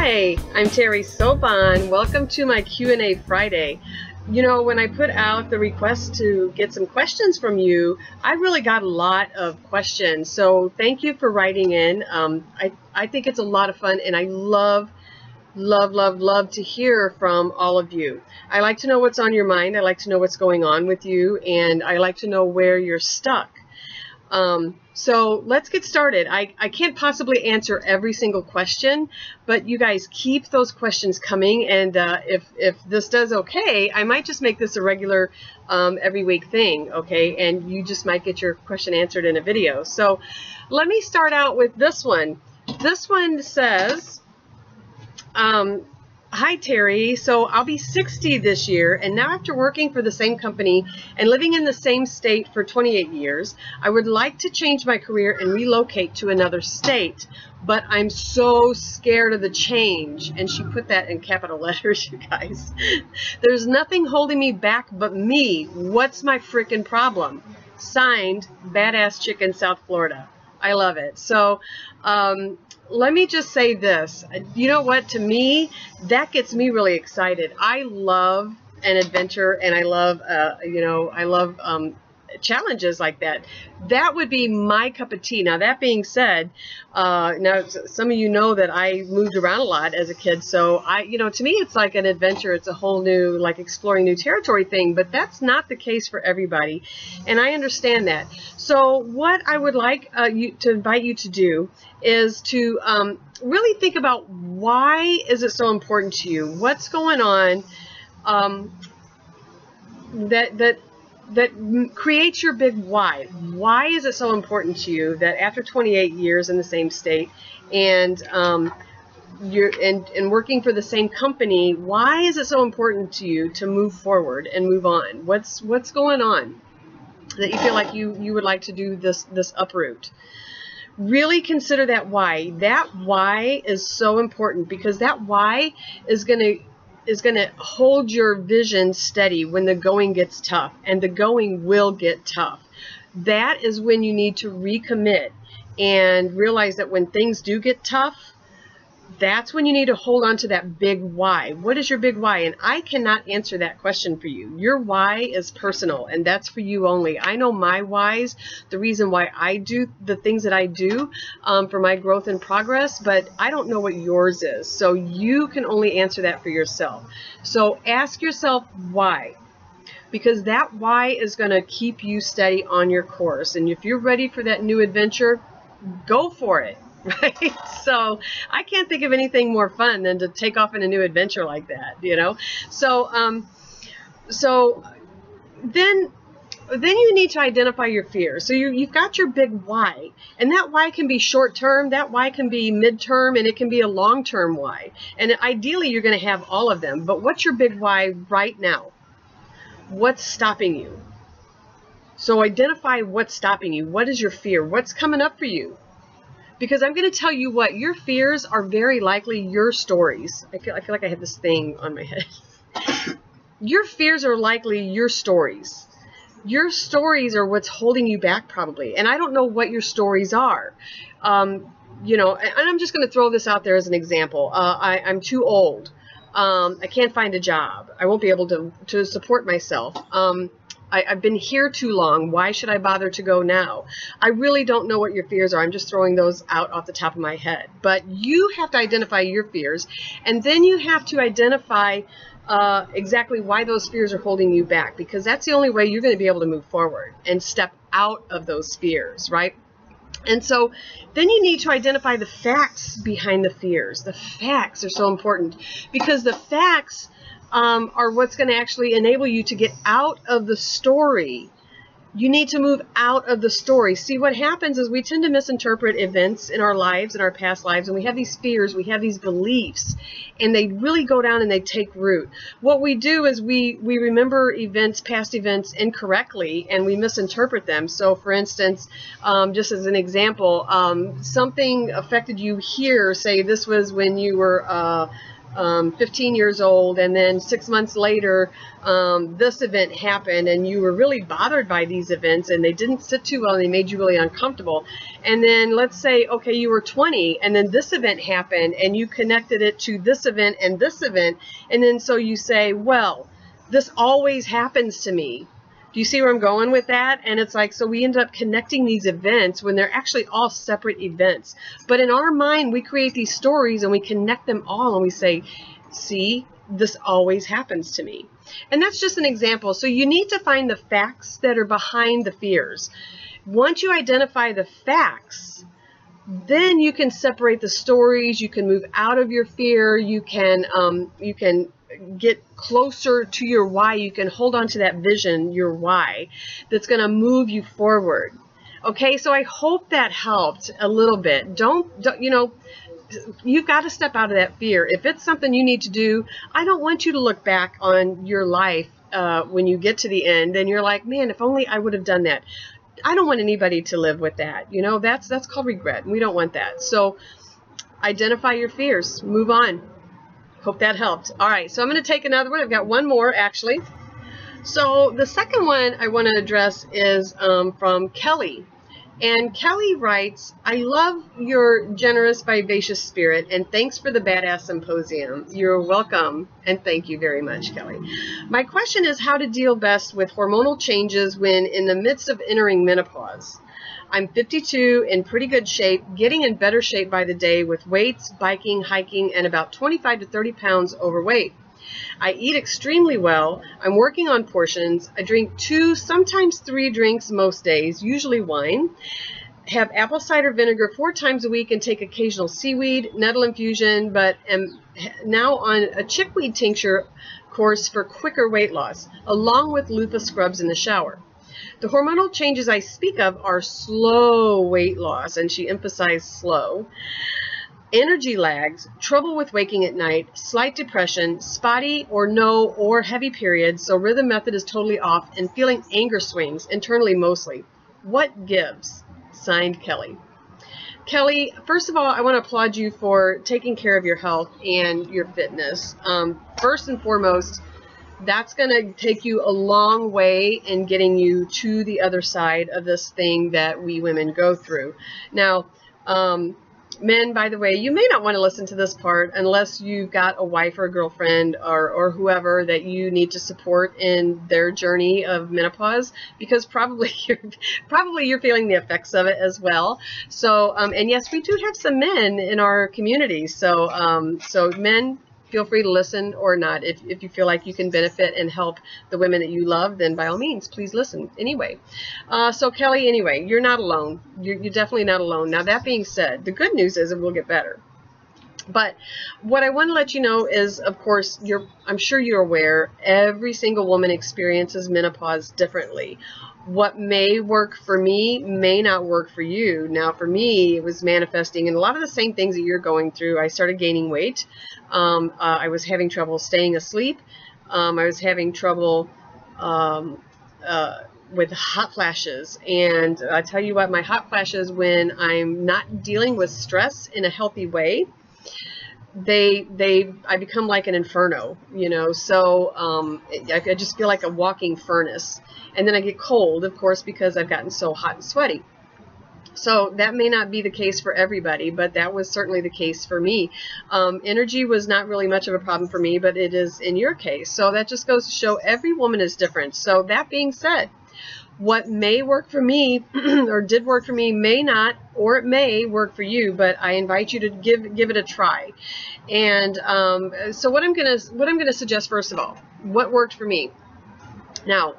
Hi, I'm Terry Sobon. Welcome to my Q&A Friday. You know, when I put out the request to get some questions from you, I really got a lot of questions. So thank you for writing in. I think it's a lot of fun, and I love to hear from all of you. I like to know what's on your mind. I like to know what's going on with you, and I like to know where you're stuck. So let's get started. I can't possibly answer every single question, but you guys keep those questions coming, and if this does okay, I might just make this a regular every week thing, okay? And you just might get your question answered in a video. So let me start out with this one. This one says, hi Terry, so I'll be 60 this year, and now after working for the same company and living in the same state for 28 years, I would like to change my career and relocate to another state, but I'm so scared of the change. And she put that in capital letters, you guys. There's nothing holding me back but me. What's my frickin' problem? Signed, Badass Chicken, South Florida. I love it. So, let me just say this. You know what? To me, that gets me really excited. I love an adventure, and I love, challenges like that. That would be my cup of tea. Now, that being said, now some of you know that I moved around a lot as a kid, so to me, it's like an adventure. It's a whole new, like, exploring new territory thing, but that's not the case for everybody, and I understand that. So what I would like to invite you to do is to really think about, why is it so important to you? What's going on that creates your big why? Why is it so important to you that after 28 years in the same state and you're working for the same company, why is it so important to you to move forward and move on? What's going on that you feel like you would like to do this uproot? Really consider that why. That why is so important, because that why is going to hold your vision steady when the going gets tough, and the going will get tough. That is when you need to recommit and realize that when things do get tough, that's when you need to hold on to that big why. What is your big why? And I cannot answer that question for you. Your why is personal, and that's for you only. I know my whys, the reason why I do the things that I do for my growth and progress, but I don't know what yours is. So you can only answer that for yourself. So ask yourself why, because that why is going to keep you steady on your course. And if you're ready for that new adventure, go for it. Right? So I can't think of anything more fun than to take off in a new adventure like that, you know? So, then you need to identify your fears. So you've got your big why, and that why can be short-term, that why can be mid-term, and it can be a long-term why. And ideally, you're going to have all of them. But what's your big why right now? What's stopping you? So identify what's stopping you. What is your fear? What's coming up for you? Because I'm going to tell you what, your fears are very likely your stories. I feel like I have this thing on my head. Your fears are likely your stories. Your stories are what's holding you back, probably. And I don't know what your stories are. And I'm just going to throw this out there as an example. I'm too old. I can't find a job. I won't be able to support myself. I've been here too long. Why should I bother to go now? I really don't know what your fears are. I'm just throwing those out off the top of my head. But you have to identify your fears, and then you have to identify exactly why those fears are holding you back, because that's the only way you're going to be able to move forward and step out of those fears, right? And so then you need to identify the facts behind the fears. The facts are so important, because the facts are what's going to actually enable you to get out of the story. You need to move out of the story. See, what happens is we tend to misinterpret events in our lives, in our past lives, and we have these fears, we have these beliefs, and they really go down and they take root. What we do is we remember events, past events, incorrectly, and we misinterpret them. So, for instance, just as an example, something affected you here. Say this was when you were 15 years old, and then 6 months later, this event happened, and you were really bothered by these events, and they didn't sit too well, and they made you really uncomfortable. And then let's say, okay, you were 20, and then this event happened, and you connected it to this event, and then so you say, well, this always happens to me. Do you see where I'm going with that? And it's like, so we end up connecting these events when they're actually all separate events. But in our mind, we create these stories and we connect them all, and we say, see, this always happens to me. And that's just an example. So you need to find the facts that are behind the fears. Once you identify the facts, then you can separate the stories. You can move out of your fear. You can get closer to your why. You can hold on to that vision, your why, that's going to move you forward. Okay, so I hope that helped a little bit. Don't you know, you've got to step out of that fear. If it's something you need to do, I don't want you to look back on your life when you get to the end and you're like, man, if only I would have done that. I don't want anybody to live with that. You know, that's called regret, and we don't want that. So identify your fears, move on. Hope that helped. All right, so I'm going to take another one. I've got one more, actually. So the second one I want to address is from Kelly. And Kelly writes, I love your generous, vivacious spirit, and thanks for the Badass Symposium. You're welcome, and thank you very much, Kelly. My question is how to deal best with hormonal changes when in the midst of entering menopause. I'm 52, in pretty good shape, getting in better shape by the day with weights, biking, hiking, and about 25 to 30 pounds overweight. I eat extremely well. I'm working on portions. I drink 2, sometimes 3 drinks most days, usually wine. Have apple cider vinegar 4 times a week and take occasional seaweed, nettle infusion, but am now on a chickweed tincture course for quicker weight loss, along with loofah scrubs in the shower. The hormonal changes I speak of are slow weight loss, and she emphasized slow, energy lags, trouble with waking at night, slight depression, spotty or no or heavy periods, so rhythm method is totally off, and feeling anger swings, internally mostly. What gives? Signed, Kelly. Kelly, first of all, I want to applaud you for taking care of your health and your fitness. First and foremost, that's going to take you a long way in getting you to the other side of this thing that we women go through. Now, men, by the way, you may not want to listen to this part unless you've got a wife or a girlfriend or whoever that you need to support in their journey of menopause, because probably you're feeling the effects of it as well. So, and yes, we do have some men in our community. So, so men, feel free to listen or not. If you feel like you can benefit and help the women that you love, then by all means, please listen. Anyway, so Kelly, anyway, you're not alone. You're definitely not alone. Now, that being said, the good news is it will get better. But what I want to let you know is, of course, I'm sure you're aware, every single woman experiences menopause differently. What may work for me may not work for you. Now, for me, it was manifesting in a lot of the same things that you're going through. I started gaining weight. I was having trouble staying asleep. I was having trouble with hot flashes. And I tell you what, my hot flashes, when I'm not dealing with stress in a healthy way, I become like an inferno, you know. So I just feel like a walking furnace. And then I get cold, of course, because I've gotten so hot and sweaty. So that may not be the case for everybody, but that was certainly the case for me. Energy was not really much of a problem for me, but it is in your case. So that just goes to show every woman is different. So that being said, what may work for me or did work for me may not, or it may work for you, but I invite you to give it a try. And so what I'm gonna suggest, first of all, what worked for me. Now,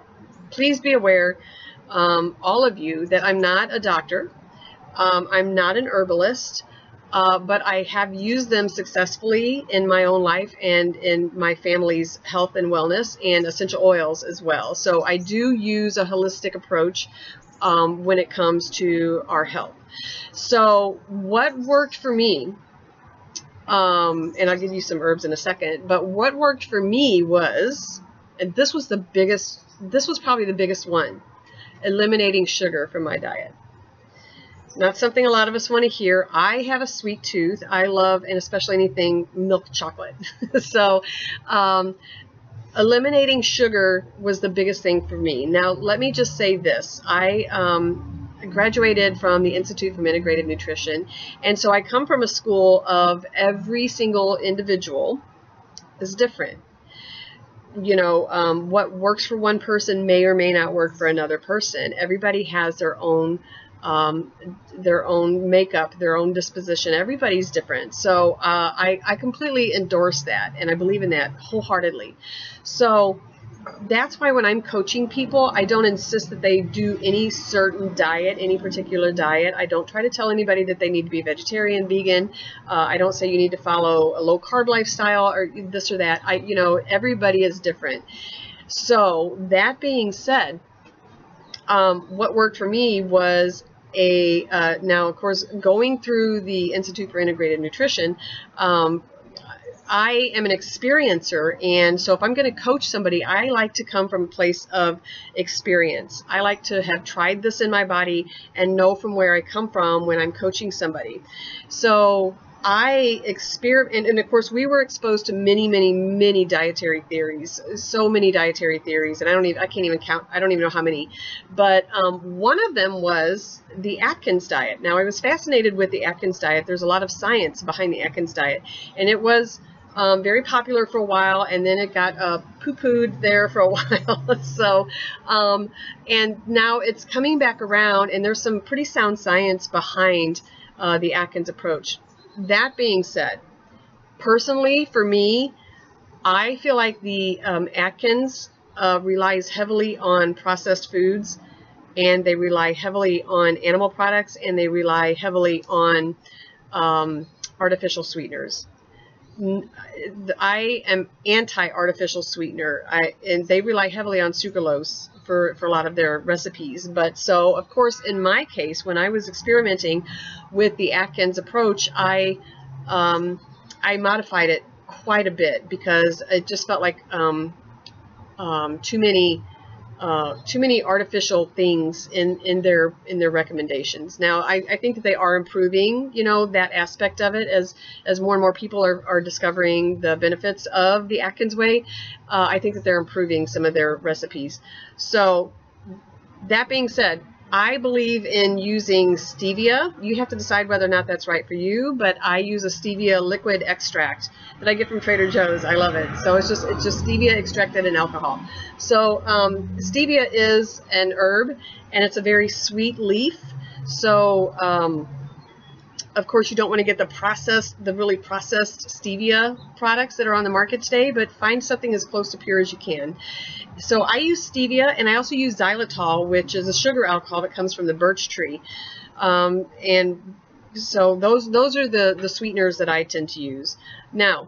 please be aware, all of you, that I'm not a doctor. I'm not an herbalist, but I have used them successfully in my own life and in my family's health and wellness, and essential oils as well. So I do use a holistic approach when it comes to our health. So what worked for me, and I'll give you some herbs in a second, but what worked for me was, and this was probably the biggest one, eliminating sugar from my diet. Not something a lot of us want to hear. I have a sweet tooth. I love, and especially anything milk chocolate. So eliminating sugar was the biggest thing for me. Now, let me just say this. I graduated from the Institute for Integrative Nutrition, and so I come from a school of every single individual is different. You know, what works for one person may or may not work for another person. Everybody has their own makeup, their own disposition. Everybody's different. So I completely endorse that, and I believe in that wholeheartedly. So that's why when I'm coaching people, I don't insist that they do any certain diet, any particular diet. I don't try to tell anybody that they need to be vegetarian, vegan. I don't say you need to follow a low carb lifestyle or this or that. You know, everybody is different. So that being said, what worked for me was now, of course, going through the Institute for Integrated Nutrition, I am an experiencer, and so if I'm going to coach somebody, I like to come from a place of experience. I like to have tried this in my body and know from where I come from when I'm coaching somebody. So I experiment, and of course we were exposed to many dietary theories, so many dietary theories, and I can't even count, I don't even know how many, but one of them was the Atkins diet. Now, I was fascinated with the Atkins diet. There's a lot of science behind the Atkins diet, and it was very popular for a while, and then it got poo-pooed there for a while. So, and now it's coming back around, and there's some pretty sound science behind the Atkins approach. That being said, personally, for me, I feel like the Atkins relies heavily on processed foods, and they rely heavily on animal products, and they rely heavily on artificial sweeteners. I am anti-artificial sweetener, and they rely heavily on sucralose for a lot of their recipes. But so, of course, in my case, when I was experimenting with the Atkins approach, I modified it quite a bit because it just felt like too many artificial things in their recommendations. Now, I think that they are improving, you know, that aspect of it as more and more people are discovering the benefits of the Atkins way. I think that they're improving some of their recipes. So that being said, I believe in using stevia. You have to decide whether or not that's right for you, but I use a stevia liquid extract that I get from Trader Joe's. I love it. So it's just stevia extracted in alcohol. So stevia is an herb, and it's a very sweet leaf. So of course, you don't want to get the really processed stevia products that are on the market today, but find something as close to pure as you can. So I use stevia, and I also use xylitol, which is a sugar alcohol that comes from the birch tree. And so those are the sweeteners that I tend to use. Now,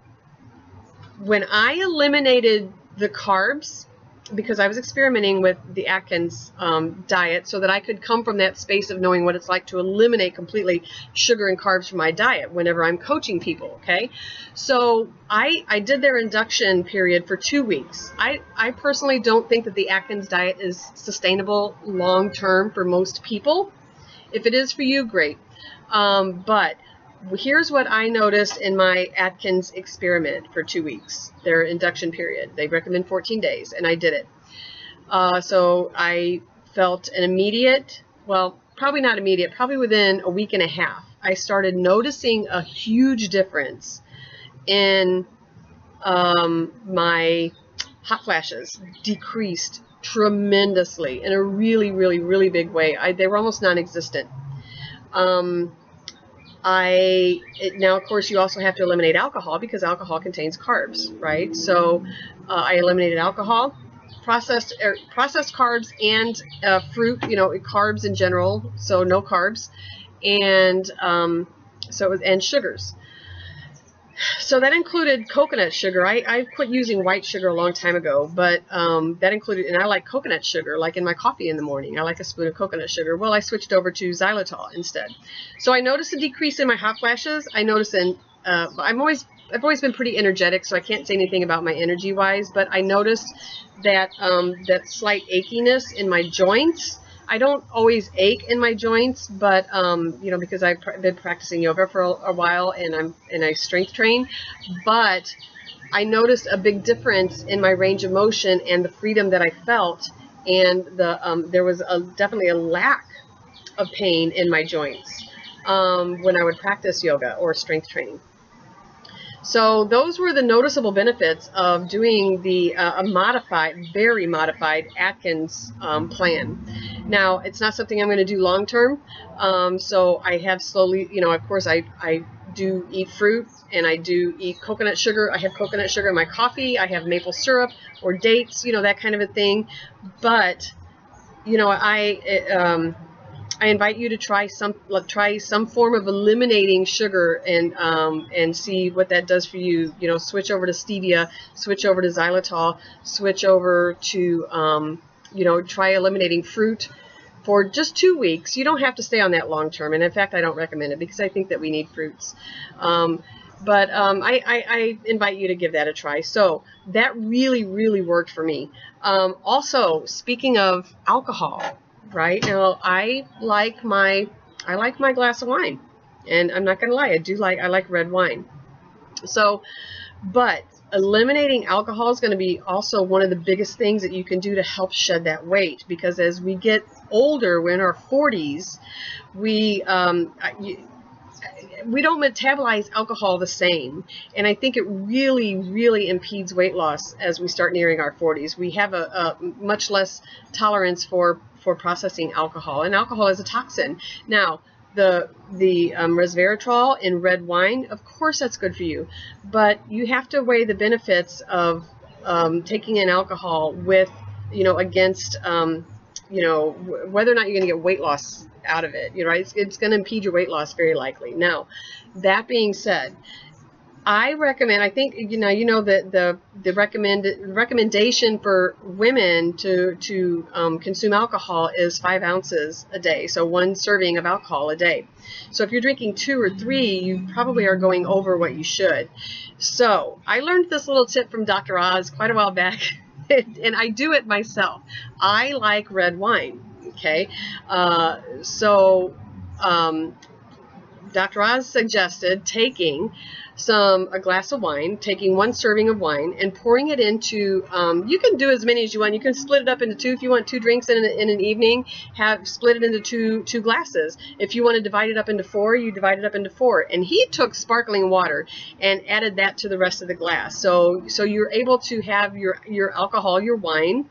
when I eliminated the carbs, because I was experimenting with the Atkins diet so that I could come from that space of knowing what it's like to eliminate completely sugar and carbs from my diet whenever I'm coaching people, okay? So I did their induction period for 2 weeks. I personally don't think that the Atkins diet is sustainable long-term for most people. If it is for you, great. But here's what I noticed in my Atkins experiment for 2 weeks, their induction period. They recommend 14 days, and I did it. So I felt an immediate, well, probably not immediate, probably within a week and a half, I started noticing a huge difference in my hot flashes. Decreased tremendously in a really big way. They were almost non-existent. Now, of course, you also have to eliminate alcohol because alcohol contains carbs, right? So I eliminated alcohol, processed carbs, and fruit, you know, carbs in general, so no carbs, and and sugars. So that included coconut sugar. I quit using white sugar a long time ago, but that included, and I like coconut sugar, like in my coffee in the morning. I like a spoon of coconut sugar. Well, I switched over to xylitol instead. So I noticed a decrease in my hot flashes. I noticed I've always been pretty energetic, so I can't say anything about my energy-wise, but I noticed that that slight achiness in my joints I don't always ache in my joints, but you know, because I've been practicing yoga for a while and I strength train, but I noticed a big difference in my range of motion and the freedom that I felt, and there was definitely a lack of pain in my joints when I would practice yoga or strength training. So those were the noticeable benefits of doing the very modified Atkins plan. Now, it's not something I'm going to do long term. So I have slowly, you know, of course, I do eat fruit and I do eat coconut sugar. I have coconut sugar in my coffee. I have maple syrup or dates, you know, that kind of a thing. But, you know, I invite you to try some form of eliminating sugar and see what that does for you. You know, switch over to stevia, switch over to xylitol, switch over to you know, try eliminating fruit for just 2 weeks. You don't have to stay on that long term, and in fact, I don't recommend it because I think that we need fruits. But I invite you to give that a try. So that really worked for me. Also, speaking of alcohol. Right now, I like my glass of wine, and I'm not gonna lie, I like red wine. So, but eliminating alcohol is going to be also one of the biggest things that you can do to help shed that weight, because as we get older, we're in our 40s, we don't metabolize alcohol the same, and I think it really impedes weight loss as we start nearing our 40s. We have a much less tolerance for processing alcohol, and alcohol is a toxin. Now, the resveratrol in red wine, of course that's good for you, but you have to weigh the benefits of taking in alcohol with, you know, against you know, whether or not you're going to get weight loss out of it. You know, right? It's going to impede your weight loss very likely. Now, that being said, I recommend, I think, you know that the recommendation for women to consume alcohol is 5 ounces a day, so 1 serving of alcohol a day. So if you're drinking 2 or 3, you probably are going over what you should. So I learned this little tip from Dr. Oz quite a while back, and I do it myself. I like red wine. Okay, Dr. Oz suggested taking a glass of wine, taking 1 serving of wine and pouring it into, you can do as many as you want. You can split it up into 2 if you want 2 drinks in an evening, split it into two glasses. If you want to divide it up into 4, you divide it up into 4. And he took sparkling water and added that to the rest of the glass. So you're able to have your alcohol, your wine,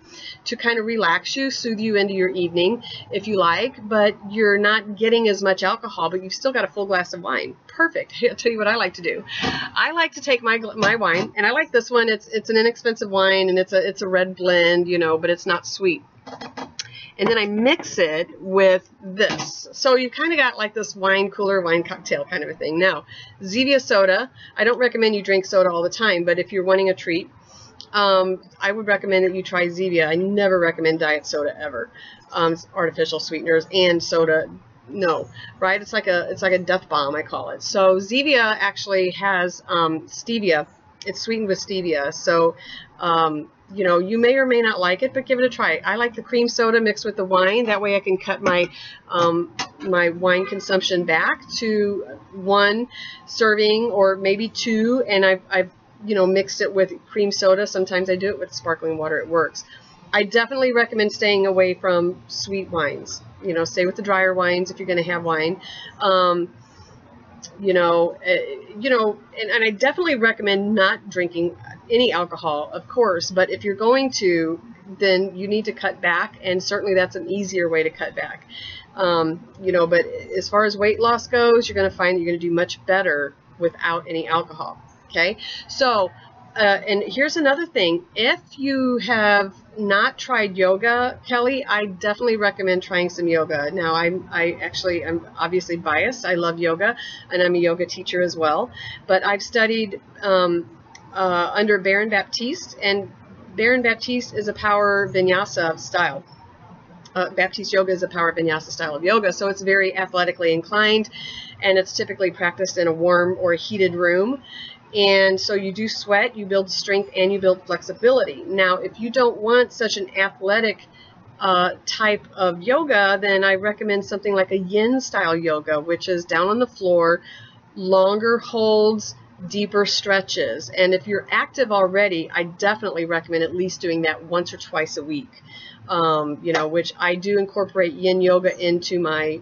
to kind of relax you, soothe you into your evening if you like, but you're not getting as much alcohol, but you've still got a full glass of wine. Perfect. I'll tell you what I like to do. I like to take my wine, and I like this one. It's an inexpensive wine, and it's a red blend, you know, but it's not sweet. And then I mix it with this. So you kind of got like this wine cooler, wine cocktail kind of a thing. Now, Zevia soda. I don't recommend you drink soda all the time, but if you're wanting a treat, I would recommend that you try Zevia. I never recommend diet soda ever. Artificial sweeteners and soda. No, right? It's like a death bomb, I call it. So Zevia actually has stevia. It's sweetened with stevia. So you know, you may or may not like it, but give it a try. I like the cream soda mixed with the wine. That way I can cut my my wine consumption back to 1 serving or maybe 2, and I've you know, mixed it with cream soda. Sometimes I do it with sparkling water. It works. I definitely recommend staying away from sweet wines. You know, stay with the drier wines if you're going to have wine. You know, and I definitely recommend not drinking any alcohol, of course. But if you're going to, then you need to cut back, and certainly that's an easier way to cut back. You know, but as far as weight loss goes, you're going to find that you're going to do much better without any alcohol. Okay, so and here's another thing. If you have not tried yoga, Kelly, I definitely recommend trying some yoga. Now, I'm obviously biased. I love yoga, and I'm a yoga teacher as well. But I've studied under Baron Baptiste, and Baron Baptiste is a power vinyasa style. Baptiste yoga is a power vinyasa style of yoga, so it's very athletically inclined, and it's typically practiced in a warm or heated room. And so you do sweat, you build strength, and you build flexibility. Now, if you don't want such an athletic type of yoga, then I recommend something like a yin style yoga, which is down on the floor, longer holds, deeper stretches. And if you're active already, I definitely recommend at least doing that once or twice a week. You know, which I do incorporate yin yoga into my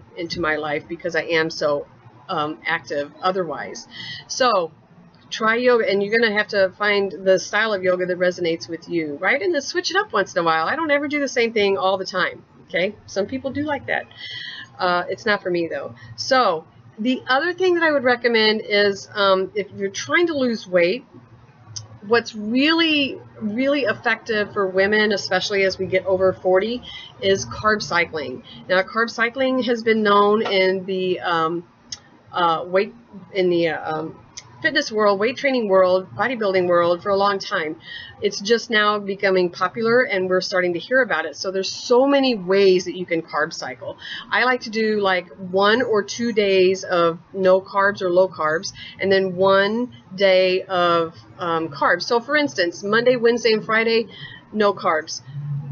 life because I am so active otherwise. So try yoga, and you're going to have to find the style of yoga that resonates with you, right? And then switch it up once in a while. I don't ever do the same thing all the time, okay? Some people do like that. It's not for me, though. So the other thing that I would recommend is if you're trying to lose weight, what's really, really effective for women, especially as we get over 40, is carb cycling. Now, carb cycling has been known in the fitness world, weight training world, bodybuilding world for a long time. It's just now becoming popular, and we're starting to hear about it. So there's so many ways that you can carb cycle. I like to do like 1 or 2 days of no carbs or low carbs, and then 1 day of carbs. So for instance, Monday, Wednesday, and Friday, no carbs.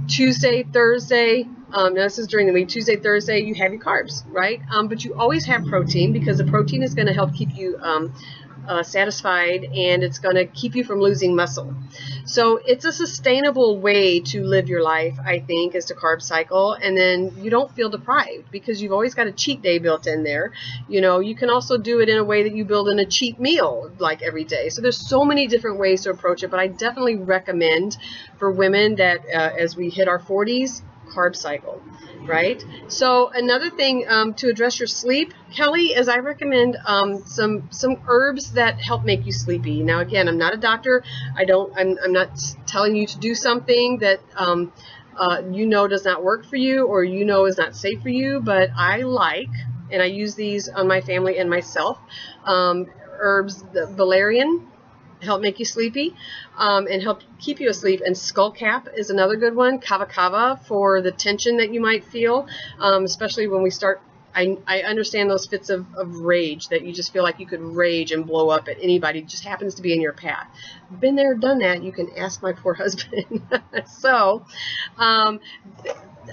Tuesday, Thursday, now this is during the week, Tuesday, Thursday, you have your carbs, right? But you always have protein, because the protein is going to help keep you satisfied, and it's going to keep you from losing muscle. So it's a sustainable way to live your life, I think, is to carb cycle, and then you don't feel deprived because you've always got a cheat day built in there. You know, you can also do it in a way that you build in a cheat meal like every day. So there's so many different ways to approach it, but I definitely recommend for women that as we hit our 40s, carb cycle, right? So another thing to address your sleep, Kelly, is I recommend some herbs that help make you sleepy. Now, again, I'm not a doctor. I'm not telling you to do something that you know does not work for you, or you know is not safe for you, but I like, and I use these on my family and myself, herbs, the valerian, help make you sleepy and help keep you asleep. And skullcap is another good one. Kava kava for the tension that you might feel, especially when we start. I understand those fits of rage that you just feel like you could rage and blow up at anybody who just happens to be in your path. Been there, done that. You can ask my poor husband. So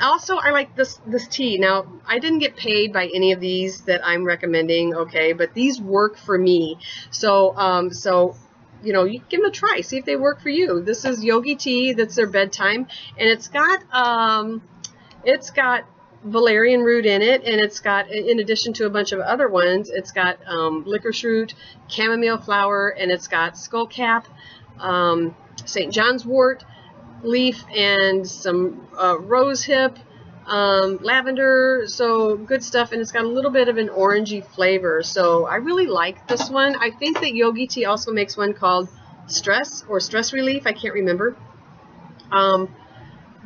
also, I like this tea. Now, I didn't get paid by any of these that I'm recommending, okay, but these work for me. So you know, you give them a try, see if they work for you. This is yogi tea. That's their bedtime, and it's got valerian root in it, and it's got, in addition to a bunch of other ones, it's got licorice root, chamomile flower, and it's got skullcap, St. John's wort leaf, and some rose hip, lavender, so good stuff, and it's got a little bit of an orangey flavor. So I really like this one. I think that yogi tea also makes one called stress or stress relief. I can't remember.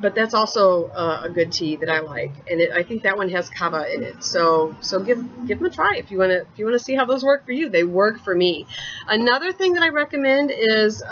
But that's also a good tea that I like, and I think that one has kava in it. So give them a try if you want to see how those work for you. They work for me. Another thing that I recommend is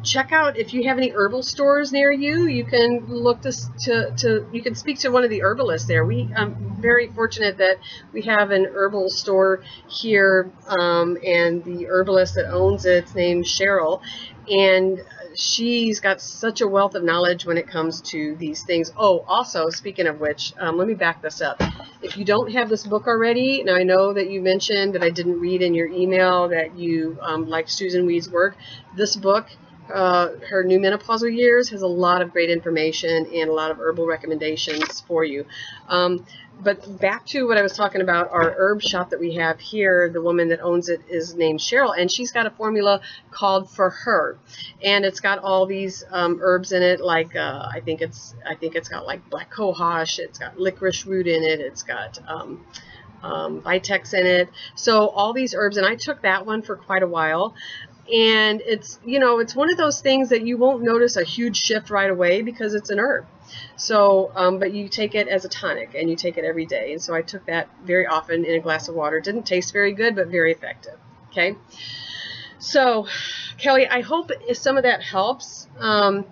check out if you have any herbal stores near you. You can look you can speak to one of the herbalists there. I'm very fortunate that we have an herbal store here, and the herbalist that owns it's named Cheryl, and she's got such a wealth of knowledge when it comes to these things. Oh, also, speaking of which, let me back this up. If you don't have this book already, now I know that you mentioned that I didn't read in your email that you like Susan Weed's work. This book, her New Menopausal Years, has a lot of great information and a lot of herbal recommendations for you. But back to what I was talking about, our herb shop that we have here, the woman that owns it is named Cheryl, and she's got a formula called For Her, and it's got all these herbs in it, like I think it's got like black cohosh, it's got licorice root in it, it's got Vitex in it, so all these herbs, and I took that one for quite a while. And it's, you know, it's one of those things that you won't notice a huge shift right away because it's an herb. So, but you take it as a tonic, and you take it every day. And so I took that very often in a glass of water. It didn't taste very good, but very effective. Okay. So, Kelly, I hope some of that helps. And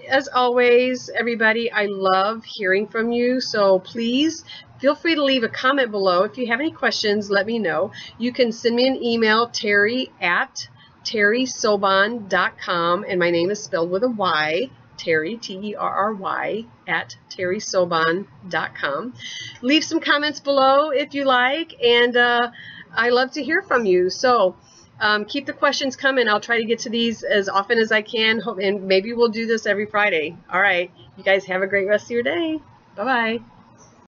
as always, everybody, I love hearing from you. So please feel free to leave a comment below. If you have any questions, let me know. You can send me an email, terry@terrysobon.com, and my name is spelled with a Y, Terry, Terry, at terrysobon.com. Leave some comments below if you like, and I love to hear from you. So keep the questions coming. I'll try to get to these as often as I can, and maybe we'll do this every Friday. All right. You guys have a great rest of your day. Bye-bye.